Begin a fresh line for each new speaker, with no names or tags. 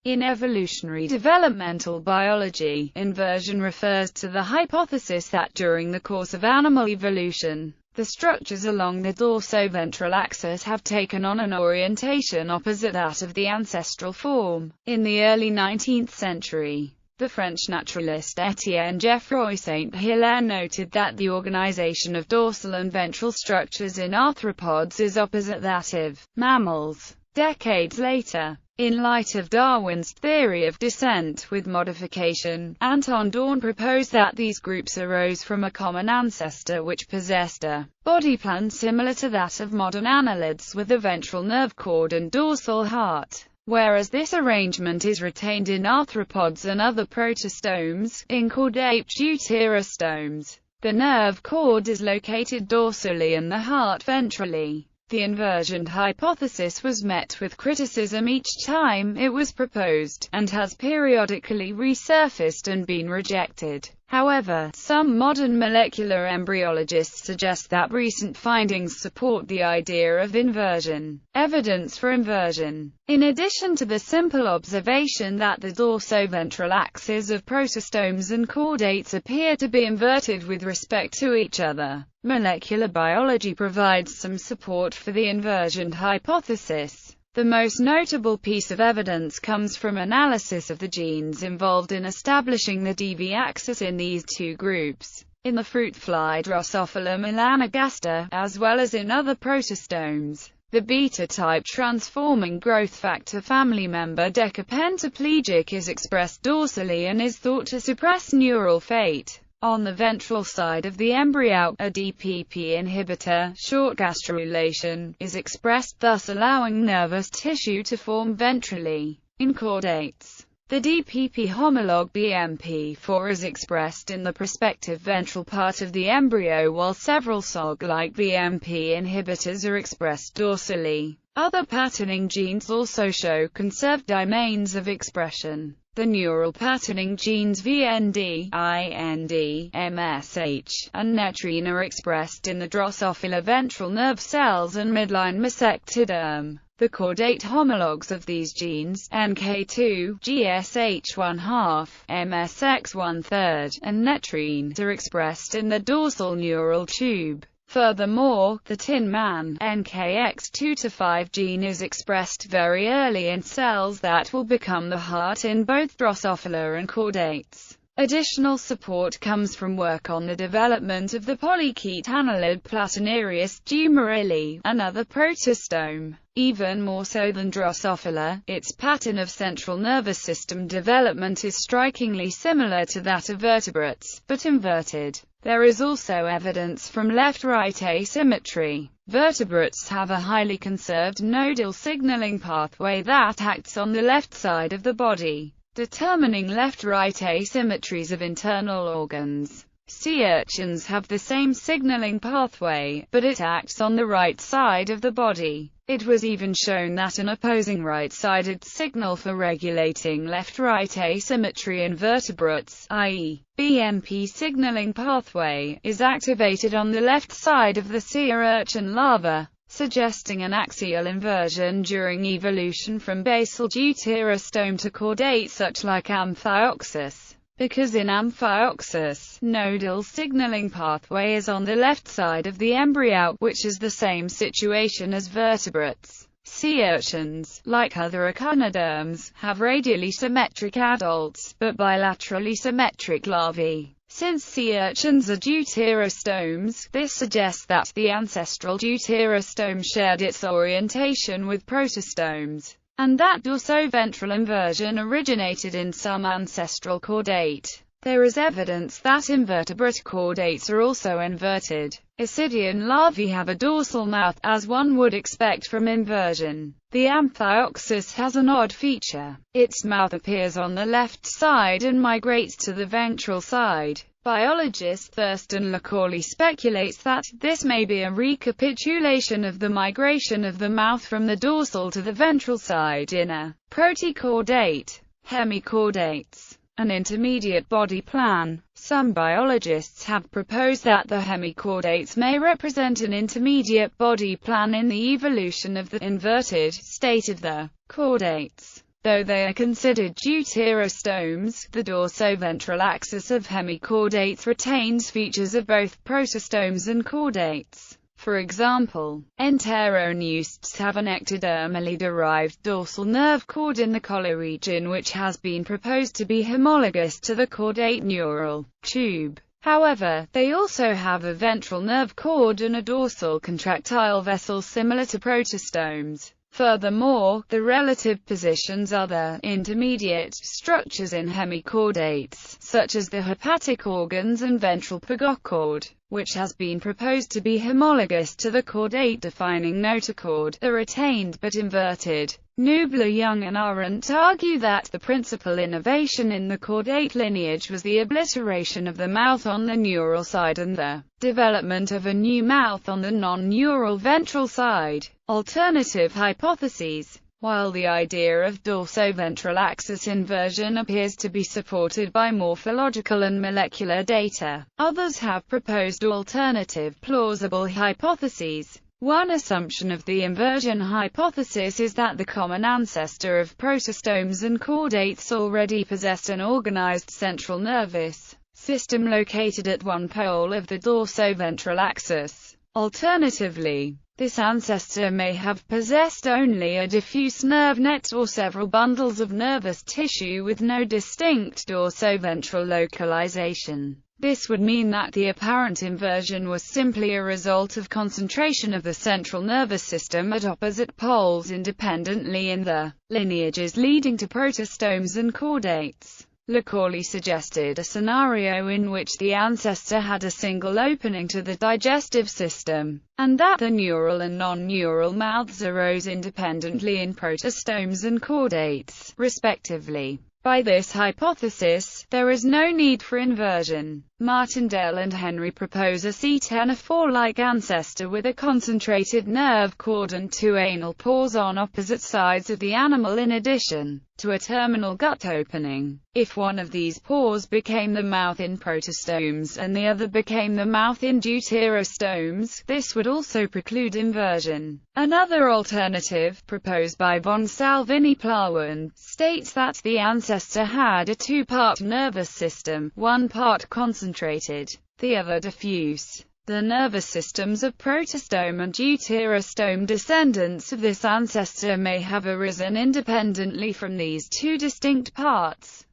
In evolutionary developmental biology, inversion refers to the hypothesis that during the course of animal evolution, the structures along the dorsoventral axis have taken on an orientation opposite that of the ancestral form. In the early 19th century, the French naturalist Étienne Geoffroy Saint-Hilaire noted that the organization of dorsal and ventral structures in arthropods is opposite that of mammals. Decades later, in light of Darwin's theory of descent with modification, Anton Dohrn proposed that these groups arose from a common ancestor which possessed a body plan similar to that of modern annelids, with a ventral nerve cord and dorsal heart. Whereas this arrangement is retained in arthropods and other protostomes, in chordate deuterostomes, the nerve cord is located dorsally and the heart ventrally. The inversion hypothesis was met with criticism each time it was proposed, and has periodically resurfaced and been rejected. However, some modern molecular embryologists suggest that recent findings support the idea of inversion. Evidence for inversion. In addition to the simple observation that the dorsoventral axes of protostomes and chordates appear to be inverted with respect to each other, molecular biology provides some support for the inversion hypothesis. The most notable piece of evidence comes from analysis of the genes involved in establishing the DV axis in these two groups, in the fruit fly Drosophila melanogaster, as well as in other protostomes. The beta-type transforming growth factor family member decapentaplegic is expressed dorsally and is thought to suppress neural fate. On the ventral side of the embryo, a DPP inhibitor, short gastrulation, is expressed, thus allowing nervous tissue to form ventrally. In chordates, the DPP homologue BMP4 is expressed in the prospective ventral part of the embryo, while several SOG-like BMP inhibitors are expressed dorsally. Other patterning genes also show conserved domains of expression. The neural patterning genes VND, IND, MSH, and netrine are expressed in the Drosophila ventral nerve cells and midline mesectoderm. The chordate homologues of these genes, NK2, GSH1/2, MSX1/3, and netrine, are expressed in the dorsal neural tube. Furthermore, the Tin Man NKX2-5 gene is expressed very early in cells that will become the heart in both Drosophila and chordates. Additional support comes from work on the development of the polychaete annelid Platanerius dumerilli, another protostome. Even more so than Drosophila, its pattern of central nervous system development is strikingly similar to that of vertebrates, but inverted. There is also evidence from left-right asymmetry. Vertebrates have a highly conserved nodal signaling pathway that acts on the left side of the body, determining left-right asymmetries of internal organs. Sea urchins have the same signaling pathway, but it acts on the right side of the body. It was even shown that an opposing right-sided signal for regulating left-right asymmetry in vertebrates, i.e., BMP signaling pathway, is activated on the left side of the sea urchin larva, suggesting an axial inversion during evolution from basal deuterostome to chordate such like Amphioxus. Because in Amphioxus, nodal signaling pathway is on the left side of the embryo, which is the same situation as vertebrates. Sea urchins, like other echinoderms, have radially symmetric adults, but bilaterally symmetric larvae. Since sea urchins are deuterostomes, this suggests that the ancestral deuterostome shared its orientation with protostomes, and that dorsoventral inversion originated in some ancestral chordate. There is evidence that invertebrate chordates are also inverted. Ascidian larvae have a dorsal mouth, as one would expect from inversion. The Amphioxus has an odd feature. Its mouth appears on the left side and migrates to the ventral side. Biologist Thurston LaCauley speculates that this may be a recapitulation of the migration of the mouth from the dorsal to the ventral side in a protochordate. Hemichordates, an intermediate body plan. Some biologists have proposed that the hemichordates may represent an intermediate body plan in the evolution of the inverted state of the chordates. Though they are considered deuterostomes, the dorsoventral axis of hemichordates retains features of both protostomes and chordates. For example, enteroneusts have an ectodermally derived dorsal nerve cord in the collar region which has been proposed to be homologous to the chordate neural tube. However, they also have a ventral nerve cord and a dorsal contractile vessel similar to protostomes. Furthermore, the relative positions of other, intermediate, structures in hemichordates, such as the hepatic organs and ventral pagochord, which has been proposed to be homologous to the chordate-defining notochord, are retained but inverted. Nubler, Young and Arendt argue that the principal innovation in the chordate lineage was the obliteration of the mouth on the neural side and the development of a new mouth on the non-neural ventral side. Alternative hypotheses. While the idea of dorsoventral axis inversion appears to be supported by morphological and molecular data, others have proposed alternative plausible hypotheses. One assumption of the inversion hypothesis is that the common ancestor of protostomes and chordates already possessed an organized central nervous system located at one pole of the dorsoventral axis. Alternatively, this ancestor may have possessed only a diffuse nerve net or several bundles of nervous tissue with no distinct dorsoventral localization. This would mean that the apparent inversion was simply a result of concentration of the central nervous system at opposite poles independently in the lineages leading to protostomes and chordates. Macaulay suggested a scenario in which the ancestor had a single opening to the digestive system, and that the neural and non-neural mouths arose independently in protostomes and chordates, respectively. By this hypothesis, there is no need for inversion. Martindale and Henry propose a C10-4-like ancestor with a concentrated nerve cord and two anal pores on opposite sides of the animal in addition to a terminal gut opening. If one of these pores became the mouth in protostomes and the other became the mouth in deuterostomes, this would also preclude inversion. Another alternative, proposed by von Salvini-Plahn, states that the ancestor had a two-part nervous system, one part concentrated, the other diffuse. The nervous systems of protostome and deuterostome descendants of this ancestor may have arisen independently from these two distinct parts.